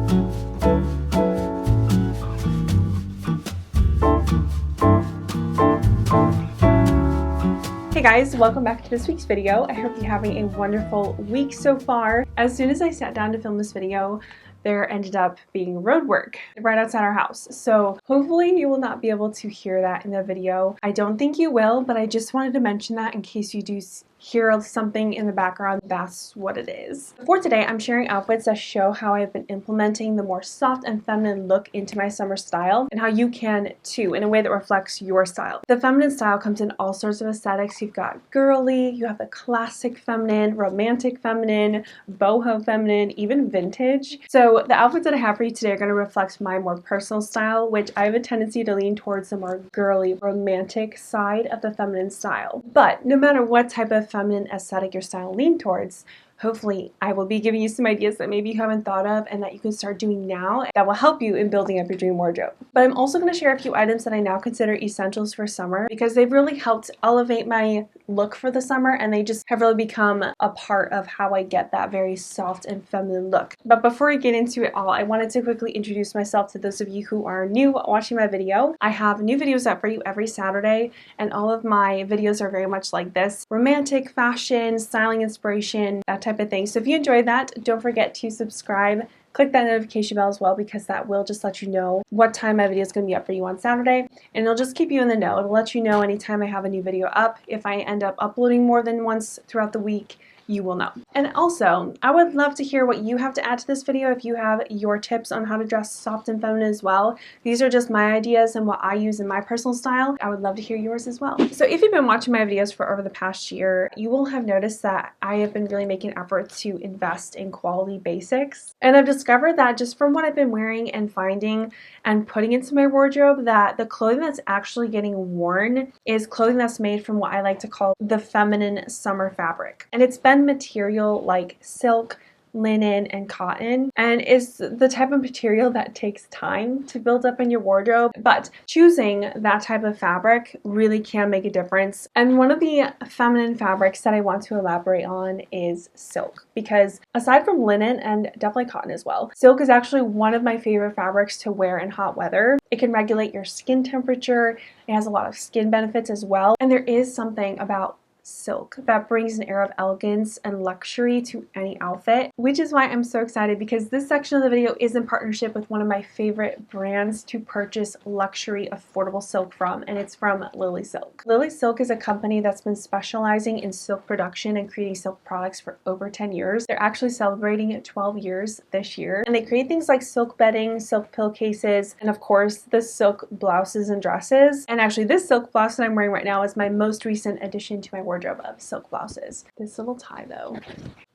Hey guys, welcome back to this week's video. I hope you're having a wonderful week so far. As soon as I sat down to film this video, there ended up being road work right outside our house. So hopefully you will not be able to hear that in the video. I don't think you will, but I just wanted to mention that in case you do hear something in the background, that's what it is. For today, I'm sharing outfits that show how I've been implementing the more soft and feminine look into my summer style and how you can too in a way that reflects your style. The feminine style comes in all sorts of aesthetics. You've got girly, you have the classic feminine, romantic feminine, boho feminine, even vintage. So the outfits that I have for you today are going to reflect my more personal style, which I have a tendency to lean towards the more girly, romantic side of the feminine style. But no matter what type of feminine aesthetic your style lean towards, hopefully I will be giving you some ideas that maybe you haven't thought of and that you can start doing now that will help you in building up your dream wardrobe. But I'm also going to share a few items that I now consider essentials for summer because they've really helped elevate my look for the summer and they just have really become a part of how I get that very soft and feminine look. But before I get into it all, I wanted to quickly introduce myself to those of you who are new watching my video. I have new videos up for you every Saturday and all of my videos are very much like this: romantic, fashion, styling inspiration, that type of thing. So if you enjoyed that, don't forget to subscribe. Click that notification bell as well because that will just let you know what time my video is going to be up for you on Saturday, and it'll just keep you in the know. It'll let you know anytime I have a new video up. If I end up uploading more than once throughout the week, you will know. And also, I would love to hear what you have to add to this video if you have your tips on how to dress soft and feminine as well. These are just my ideas and what I use in my personal style. I would love to hear yours as well. So if you've been watching my videos for over the past year, you will have noticed that I have been really making efforts to invest in quality basics. And I've discovered that just from what I've been wearing and finding and putting into my wardrobe, that the clothing that's actually getting worn is clothing that's made from what I like to call the feminine summer fabric. And it's been material like silk, linen, and cotton, and is the type of material that takes time to build up in your wardrobe, but choosing that type of fabric really can make a difference. And one of the feminine fabrics that I want to elaborate on is silk, because aside from linen and definitely cotton as well, silk is actually one of my favorite fabrics to wear in hot weather. It can regulate your skin temperature, it has a lot of skin benefits as well, and there is something about silk that brings an air of elegance and luxury to any outfit, which is why I'm so excited because this section of the video is in partnership with one of my favorite brands to purchase luxury affordable silk from, and it's from Lily Silk. Lily Silk is a company that's been specializing in silk production and creating silk products for over 10 years. They're actually celebrating 12 years this year, and they create things like silk bedding, silk pillowcases, and of course the silk blouses and dresses. And actually this silk blouse that I'm wearing right now is my most recent addition to my wardrobe of silk blouses. This little tie though.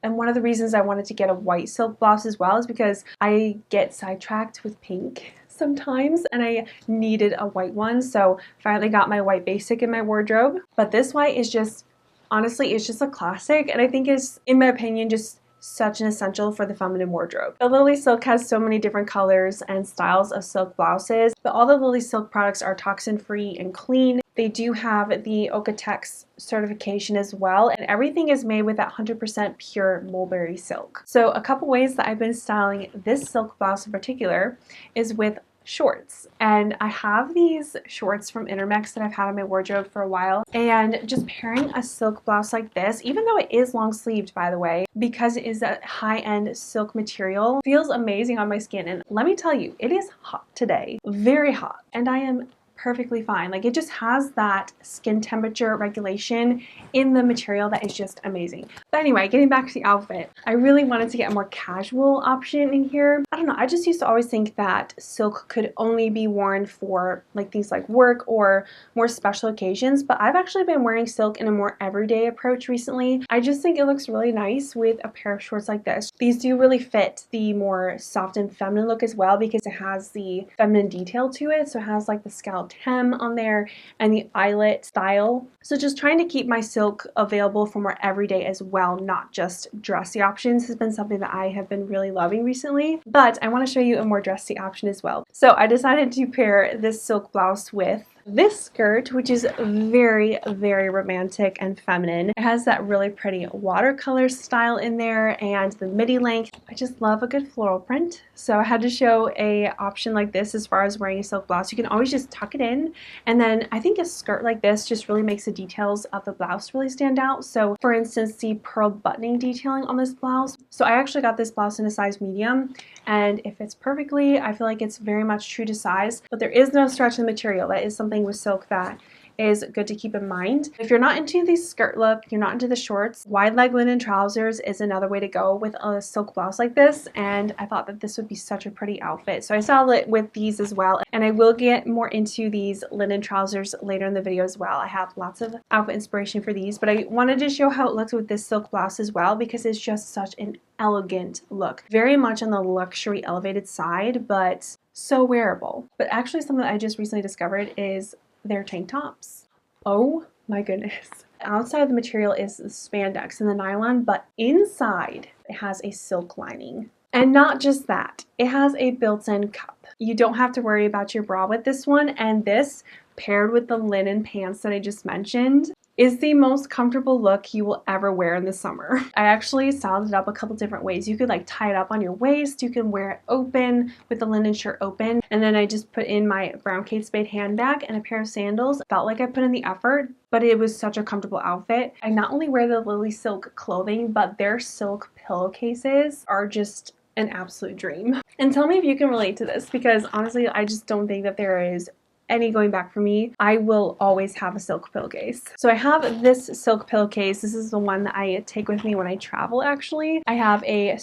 And one of the reasons I wanted to get a white silk blouse as well is because I get sidetracked with pink sometimes and I needed a white one, so finally got my white basic in my wardrobe. But this white is just, honestly, it's just a classic, and I think is, in my opinion, just such an essential for the feminine wardrobe. The Lily Silk has so many different colors and styles of silk blouses, but all the Lily Silk products are toxin-free and clean. They do have the OEKO-TEX certification as well, and everything is made with that 100% pure mulberry silk. So a couple ways that I've been styling this silk blouse in particular is with shorts, and I have these shorts from Intermex that I've had in my wardrobe for a while, and just pairing a silk blouse like this, even though it is long sleeved by the way, because it is that high-end silk material, feels amazing on my skin. And let me tell you, it is hot today, very hot, and I am perfectly fine. Like, it just has that skin temperature regulation in the material that is just amazing. But anyway, getting back to the outfit, I really wanted to get a more casual option in here. I don't know, I just used to always think that silk could only be worn for like things like work or more special occasions, but I've actually been wearing silk in a more everyday approach recently. I just think it looks really nice with a pair of shorts like this. These do really fit the more soft and feminine look as well because it has the feminine detail to it. So it has like the scalloped hem on there and the eyelet style. So just trying to keep my silk available for more everyday as well, not just dressy options, has been something that I have been really loving recently. But I want to show you a more dressy option as well. So I decided to pair this silk blouse with this skirt, which is very, very romantic and feminine. It has that really pretty watercolor style in there and the midi length. I just love a good floral print. So I had to show a option like this as far as wearing a silk blouse. You can always just tuck it in, and then I think a skirt like this just really makes the details of the blouse really stand out. So for instance, the pearl buttoning detailing on this blouse. So I actually got this blouse in a size medium, and it fits perfectly. I feel like it's very much true to size, but there is no stretch in the material. That is something with silk that is good to keep in mind. If you're not into the skirt look, you're not into the shorts, wide leg linen trousers is another way to go with a silk blouse like this, and I thought that this would be such a pretty outfit. So I saw it with these as well, and I will get more into these linen trousers later in the video as well. I have lots of outfit inspiration for these, but I wanted to show how it looks with this silk blouse as well because it's just such an elegant look. Very much on the luxury elevated side, but so wearable. But actually something that I just recently discovered is their tank tops. Oh my goodness. Outside of the material is the spandex and the nylon, but inside it has a silk lining. And not just that, it has a built-in cup. You don't have to worry about your bra with this one, and this paired with the linen pants that I just mentioned is the most comfortable look you will ever wear in the summer. I actually styled it up a couple different ways. You could like tie it up on your waist, you can wear it open with the linen shirt open, and then I just put in my brown Kate Spade handbag and a pair of sandals. Felt like I put in the effort, but it was such a comfortable outfit. I not only wear the Lily Silk clothing, but their silk pillowcases are just an absolute dream. And tell me if you can relate to this, because honestly, I just don't think that there is any going back for me. I will always have a silk pillowcase. So I have this silk pillowcase. This is the one that I take with me when I travel actually. I have a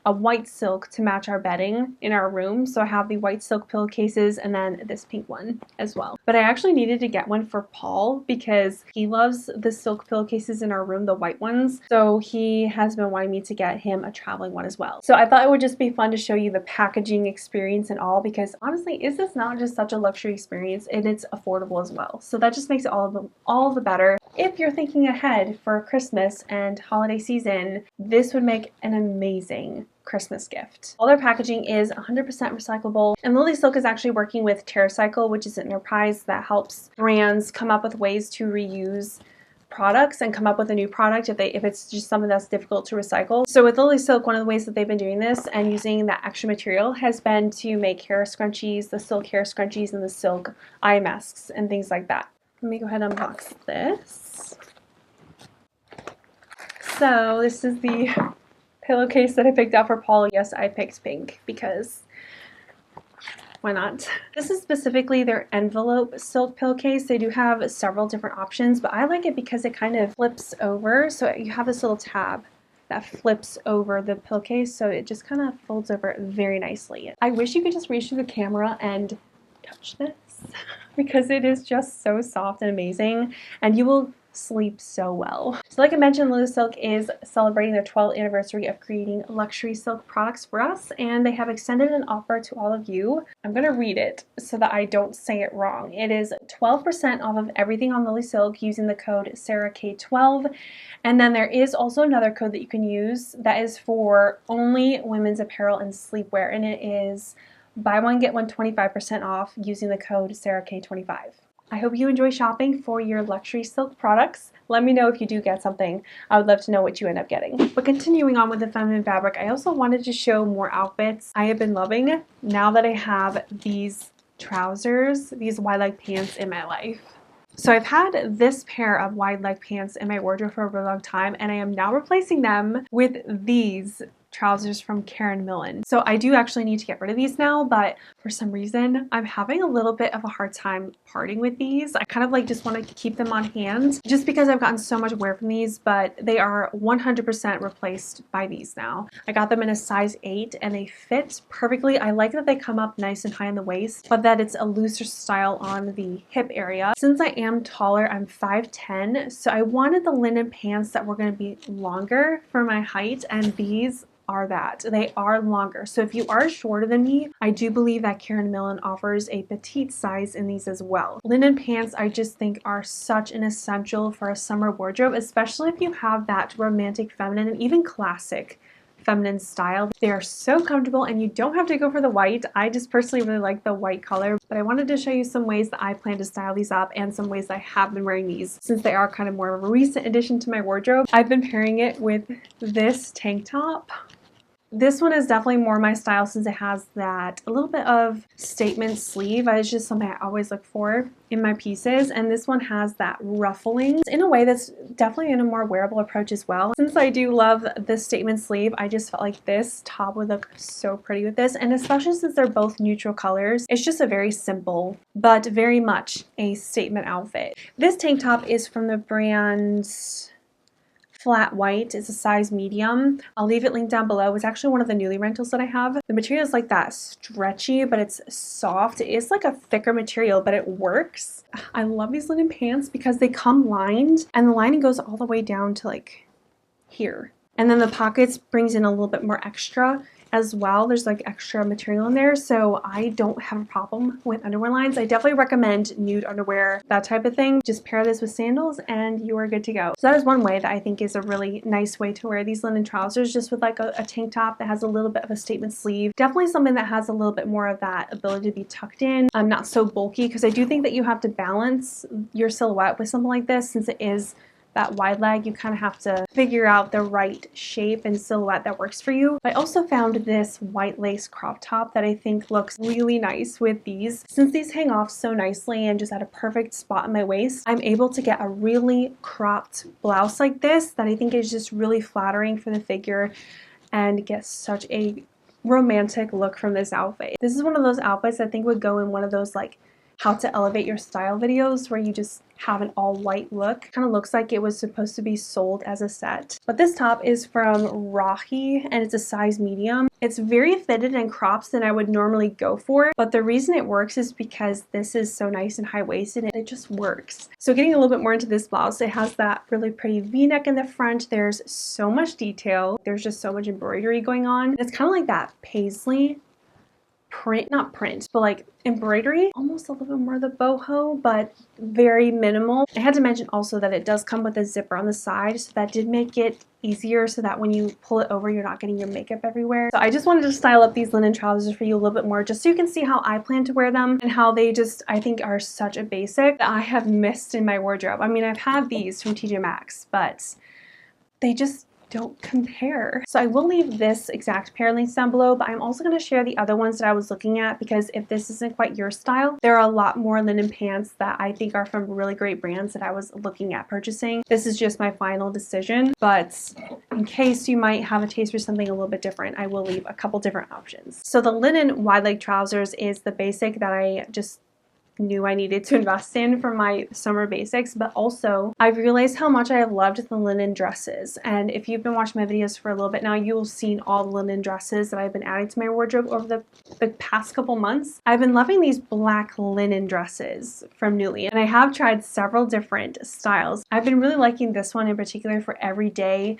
white silk to match our bedding in our room. So I have the white silk pillowcases and then this pink one as well. But I actually needed to get one for Paul because he loves the silk pillowcases in our room, the white ones. So he has been wanting me to get him a traveling one as well. So I thought it would just be fun to show you the packaging experience and all, because honestly, is this not just such a luxury experience? And it's affordable as well. So that just makes it all the better. If you're thinking ahead for Christmas and holiday season, this would make an amazing Christmas gift. All their packaging is 100% recyclable, and Lily Silk is actually working with TerraCycle, which is an enterprise that helps brands come up with ways to reuse products and come up with a new product if it's just something that's difficult to recycle. So with Lily Silk, one of the ways that they've been doing this and using that extra material has been to make hair scrunchies, the silk hair scrunchies and the silk eye masks and things like that. Let me go ahead and unbox this. So this is the pillowcase that I picked out for Paul. Yes, I picked pink because why not? This is specifically their envelope silk pillowcase. They do have several different options, but I like it because it kind of flips over. So you have this little tab that flips over the pillowcase, so it just kind of folds over very nicely. I wish you could just reach through the camera and touch this because it is just so soft and amazing, and you will sleep so well. So like I mentioned, Lily Silk is celebrating their 12th anniversary of creating luxury silk products for us, and they have extended an offer to all of you. I'm going to read it so that I don't say it wrong. It is 12% off of everything on Lily Silk using the code JESSAKAE12, and then there is also another code that you can use that is for only women's apparel and sleepwear, and it is buy one get one 25% off using the code JESSAKAE25. I hope you enjoy shopping for your luxury silk products. Let me know if you do get something. I would love to know what you end up getting. But continuing on with the feminine fabric, I also wanted to show more outfits I have been loving now that I have these trousers, these wide leg pants in my life. So I've had this pair of wide leg pants in my wardrobe for a really long time, and I am now replacing them with these trousers from Karen Millen. So I do actually need to get rid of these now, but for some reason I'm having a little bit of a hard time parting with these. I kind of like just want to keep them on hand just because I've gotten so much wear from these, but they are 100% replaced by these now. I got them in a size 8 and they fit perfectly. I like that they come up nice and high in the waist, but that it's a looser style on the hip area. Since I am taller, I'm 5'10", so I wanted the linen pants that were going to be longer for my height, and these are that. They are longer. So if you are shorter than me, I do believe that Karen Millen offers a petite size in these as well. Linen pants I just think are such an essential for a summer wardrobe, especially if you have that romantic feminine and even classic feminine style. They are so comfortable and you don't have to go for the white. I just personally really like the white color, but I wanted to show you some ways that I plan to style these up and some ways I have been wearing these since they are kind of more of a recent addition to my wardrobe. I've been pairing it with this tank top. This one is definitely more my style since it has that a little bit of statement sleeve. It's just something I always look for in my pieces, and this one has that ruffling in a way that's definitely in a more wearable approach as well. Since I do love this statement sleeve, I just felt like this top would look so pretty with this, and especially since they're both neutral colors, it's just a very simple but very much a statement outfit. This tank top is from the brand Flat White. It's a size medium. I'll leave it linked down below. It's actually one of the Nuuly rentals that I have. The material is like that stretchy, but it's soft. It is like a thicker material, but it works. I love these linen pants because they come lined, and the lining goes all the way down to like here. And then the pockets brings in a little bit more extra as well. There's like extra material in there, so I don't have a problem with underwear lines. I definitely recommend nude underwear, that type of thing. Just pair this with sandals and you are good to go. So that is one way that I think is a really nice way to wear these linen trousers, just with like a tank top that has a little bit of a statement sleeve. Definitely something that has a little bit more of that ability to be tucked in, not so bulky, because I do think that you have to balance your silhouette with something like this. Since it is that wide leg, you kind of have to figure out the right shape and silhouette that works for you. I also found this white lace crop top that I think looks really nice with these. Since these hang off so nicely and just at a perfect spot in my waist, I'm able to get a really cropped blouse like this that I think is just really flattering for the figure and get such a romantic look from this outfit. This is one of those outfits I think would go in one of those like how to elevate your style videos where you just have an all white look. Kind of looks like it was supposed to be sold as a set. But this top is from Rahi and it's a size medium. It's very fitted and crops than I would normally go for, but the reason it works is because this is so nice and high-waisted and it just works. So getting a little bit more into this blouse, it has that really pretty v-neck in the front. There's so much detail. There's just so much embroidery going on. It's kind of like that paisley print, not print, but like embroidery, almost a little bit more the boho, but very minimal. I had to mention also that it does come with a zipper on the side, so that did make it easier so that when you pull it over, you're not getting your makeup everywhere. So I just wanted to style up these linen trousers for you a little bit more, just so you can see how I plan to wear them and how they just, I think, are such a basic that I have missed in my wardrobe. I mean, I've had these from TJ Maxx, but they just don't compare. So I will leave this exact pair links down below, but I'm also going to share the other ones that I was looking at, because if this isn't quite your style, there are a lot more linen pants that I think are from really great brands that I was looking at purchasing. This is just my final decision, but in case you might have a taste for something a little bit different, I will leave a couple different options. So the linen wide leg trousers is the basic that I just knew I needed to invest in for my summer basics, but also I've realized how much I have loved the linen dresses. And if you've been watching my videos for a little bit now, you will have seen all the linen dresses that I've been adding to my wardrobe over the past couple months. I've been loving these black linen dresses from Nuuly, and I have tried several different styles. I've been really liking this one in particular for everyday,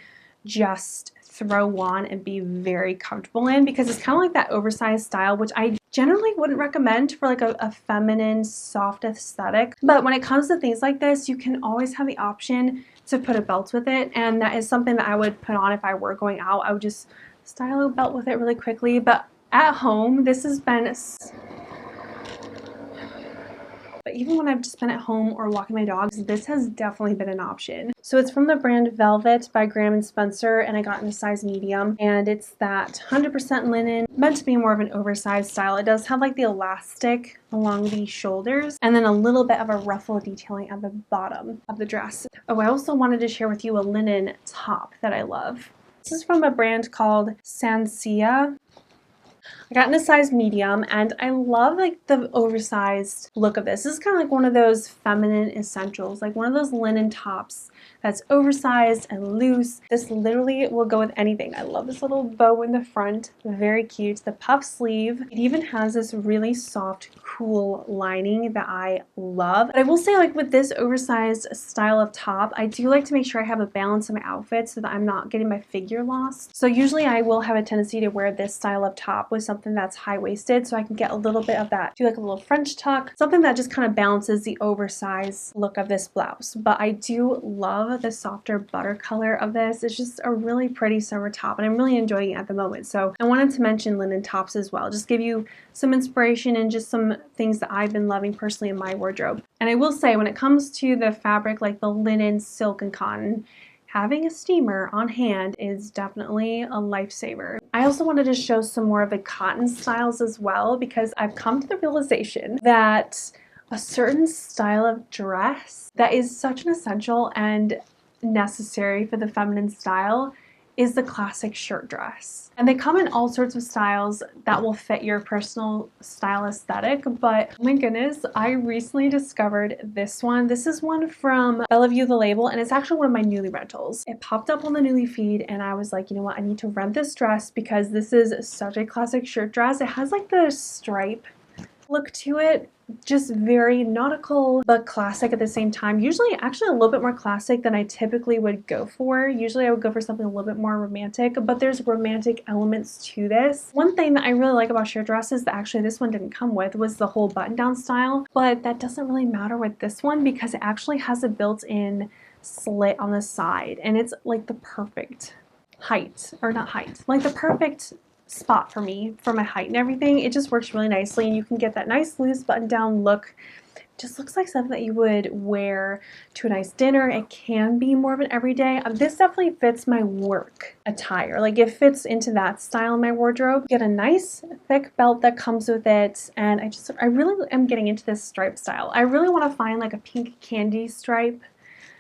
just throw on and be very comfortable in, because it's kind of like that oversized style, which I generally wouldn't recommend for like a feminine soft aesthetic. But when it comes to things like this, you can always have the option to put a belt with it, and that is something that I would put on if I were going out. I would just style a belt with it really quickly. But at home, this has been But even when I've just been at home or walking my dogs, this has definitely been an option. So it's from the brand Velvet by Graham & Spencer, and I got in a size medium, and it's that 100% linen, meant to be more of an oversized style. It does have like the elastic along the shoulders and then a little bit of a ruffle detailing at the bottom of the dress. Oh, I also wanted to share with you a linen top that I love. This is from a brand called Sansia. I got in a size medium, and I love like the oversized look of this. This is kind of like one of those feminine essentials, like one of those linen tops that's oversized and loose. This literally will go with anything. I love this little bow in the front, very cute. The puff sleeve, it even has this really soft, cool lining that I love. But I will say, like with this oversized style of top, I do like to make sure I have a balance in my outfit so that I'm not getting my figure lost. So usually I will have a tendency to wear this style of top with something that's high-waisted, so I can get a little bit of that, do like a little French tuck, something that just kind of balances the oversized look of this blouse. But I do love love the softer butter color of this. It's just a really pretty summer top, and I'm really enjoying it at the moment. So I wanted to mention linen tops as well, just give you some inspiration and just some things that I've been loving personally in my wardrobe. And I will say, when it comes to the fabric like the linen, silk, and cotton, having a steamer on hand is definitely a lifesaver. I also wanted to show some more of the cotton styles as well, because I've come to the realization that a certain style of dress that is such an essential and necessary for the feminine style is the classic shirt dress. And they come in all sorts of styles that will fit your personal style aesthetic, but oh my goodness, I recently discovered this one. This is one from Bellevue the Label, and it's actually one of my Nuuly rentals. It popped up on the Nuuly feed, and I was like, you know what, I need to rent this dress because this is such a classic shirt dress. It has like the stripe look to it, just very nautical but classic at the same time. Usually actually a little bit more classic than I typically would go for. Usually I would go for something a little bit more romantic, but there's romantic elements to this. One thing that I really like about shirt dresses that actually this one didn't come with was the whole button down style, but that doesn't really matter with this one because it actually has a built-in slit on the side, and it's like the perfect height, or not height, like the perfect spot for me for my height and everything. It just works really nicely, and you can get that nice loose button down look. Just looks like something that you would wear to a nice dinner. It can be more of an everyday. This definitely fits my work attire. Like it fits into that style in my wardrobe. Get a nice thick belt that comes with it, and I really am getting into this stripe style. I really want to find like a pink candy stripe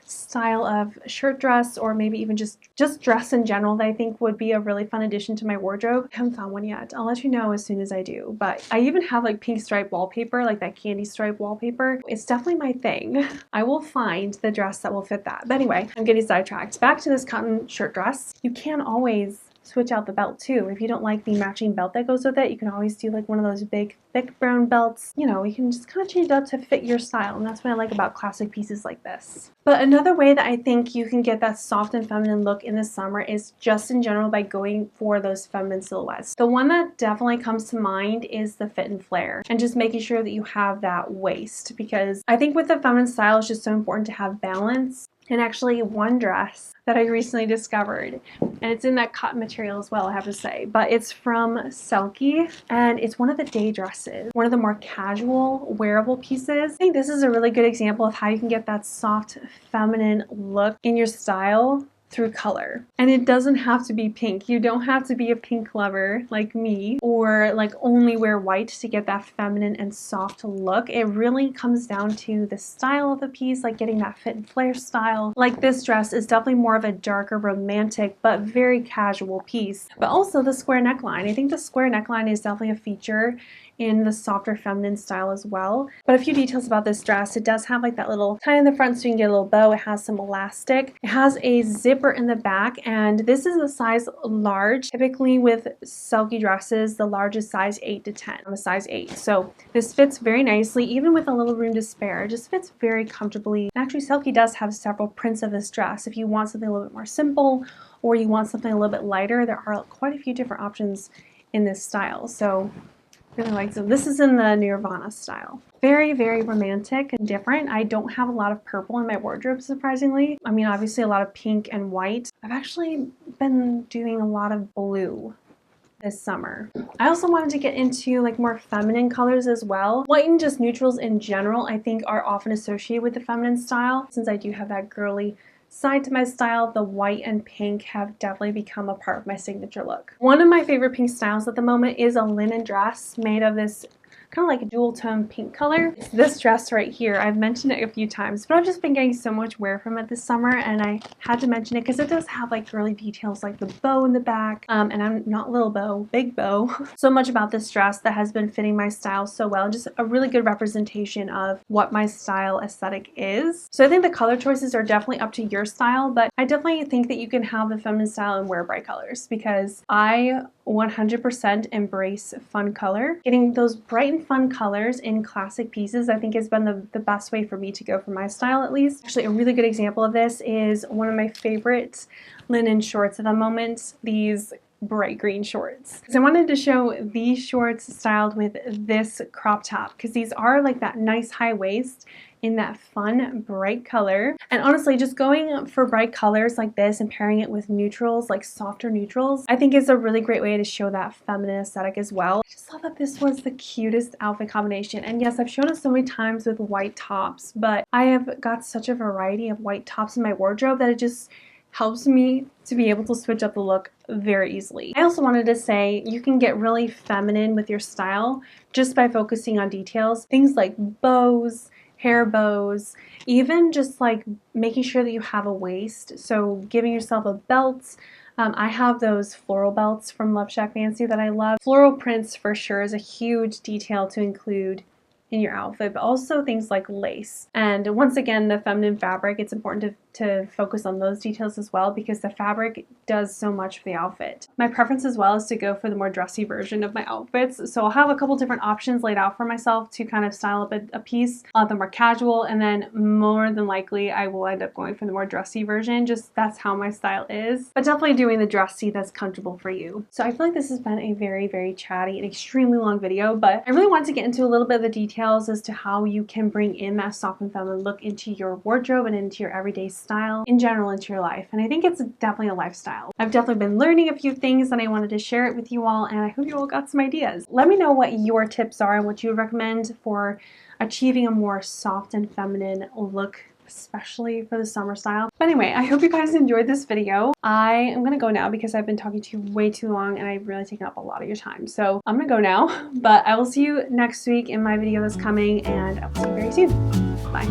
style of shirt dress, or maybe even just dress in general, that I think would be a really fun addition to my wardrobe. I haven't found one yet. I'll let you know as soon as I do. But I even have like pink stripe wallpaper, like that candy stripe wallpaper. It's definitely my thing. I will find the dress that will fit that. But anyway, I'm getting sidetracked. Back to this cotton shirt dress. You can always switch out the belt too. If you don't like the matching belt that goes with it, you can always do like one of those big thick brown belts. You know, you can just kind of change it up to fit your style, and that's what I like about classic pieces like this. But another way that I think you can get that soft and feminine look in the summer is just in general by going for those feminine silhouettes. The one that definitely comes to mind is the fit and flare, and just making sure that you have that waist, because I think with the feminine style it's just so important to have balance. And actually one dress that I recently discovered, and it's in that cotton material as well, I have to say, but it's from JESSAKAE, and it's one of the day dresses, one of the more casual wearable pieces. I think this is a really good example of how you can get that soft feminine look in your style through color. And it doesn't have to be pink. You don't have to be a pink lover like me, or like only wear white to get that feminine and soft look. It really comes down to the style of the piece, like getting that fit and flare style. Like this dress is definitely more of a darker, romantic, but very casual piece. But also the square neckline. I think the square neckline is definitely a feature in the softer feminine style as well. But a few details about this dress: it does have like that little tie in the front so you can get a little bow. It has some elastic. It has a zipper in the back, and this is a size large. Typically with JESSAKAE dresses, the large is size 8 to 10. I'm a size 8. So this fits very nicely, even with a little room to spare. It just fits very comfortably. And actually JESSAKAE does have several prints of this dress. If you want something a little bit more simple, or you want something a little bit lighter, there are quite a few different options in this style. So really like them. This is in the Nirvana style. Very, very romantic and different. I don't have a lot of purple in my wardrobe, surprisingly. I mean, obviously a lot of pink and white. I've actually been doing a lot of blue this summer. I also wanted to get into like more feminine colors as well. White and just neutrals in general, I think, are often associated with the feminine style. Since I do have that girly side to my style, the white and pink have definitely become a part of my signature look. One of my favorite pink styles at the moment is a linen dress made of this kind of like a dual tone pink color. It's this dress right here. I've mentioned it a few times, but I've just been getting so much wear from it this summer, and I had to mention it because it does have like girly details like the bow in the back, and I'm not little bow, big bow. So much about this dress that has been fitting my style so well, just a really good representation of what my style aesthetic is. So I think the color choices are definitely up to your style, but I definitely think that you can have the feminine style and wear bright colors, because I 100% embrace fun color. Getting those bright and fun colors in classic pieces, I think, has been the best way for me to go for my style, at least. Actually, a really good example of this is one of my favorite linen shorts at the moment. These bright green shorts. So I wanted to show these shorts styled with this crop top because these are like that nice high waist in that fun bright color. And honestly, just going for bright colors like this and pairing it with neutrals, like softer neutrals, I think is a really great way to show that feminine aesthetic as well. I just thought that this was the cutest outfit combination. And yes, I've shown it so many times with white tops, but I have got such a variety of white tops in my wardrobe that it just helps me to be able to switch up the look very easily. I also wanted to say you can get really feminine with your style just by focusing on details. Things like bows, hair bows, even just like making sure that you have a waist. So giving yourself a belt. I have those floral belts from Love Shack Fancy that I love. Floral prints for sure is a huge detail to include in your outfit, but also things like lace. And once again, the feminine fabric, it's important to focus on those details as well because the fabric does so much for the outfit. My preference as well is to go for the more dressy version of my outfits. So I'll have a couple different options laid out for myself to kind of style up a piece on the more casual, and then more than likely I will end up going for the more dressy version. Just that's how my style is. But definitely doing the dressy that's comfortable for you. So I feel like this has been a very, very chatty and extremely long video, but I really wanted to get into a little bit of the details as to how you can bring in that soft and feminine look into your wardrobe and into your everyday style in general into your life. And I think it's definitely a lifestyle. I've definitely been learning a few things and I wanted to share it with you all, and I hope you all got some ideas. Let me know what your tips are and what you would recommend for achieving a more soft and feminine look, especially for the summer style. But anyway, I hope you guys enjoyed this video. I am gonna go now because I've been talking to you way too long and I've really taken up a lot of your time. So I'm gonna go now, but I will see you next week in my video that's coming, and I will see you very soon. Bye.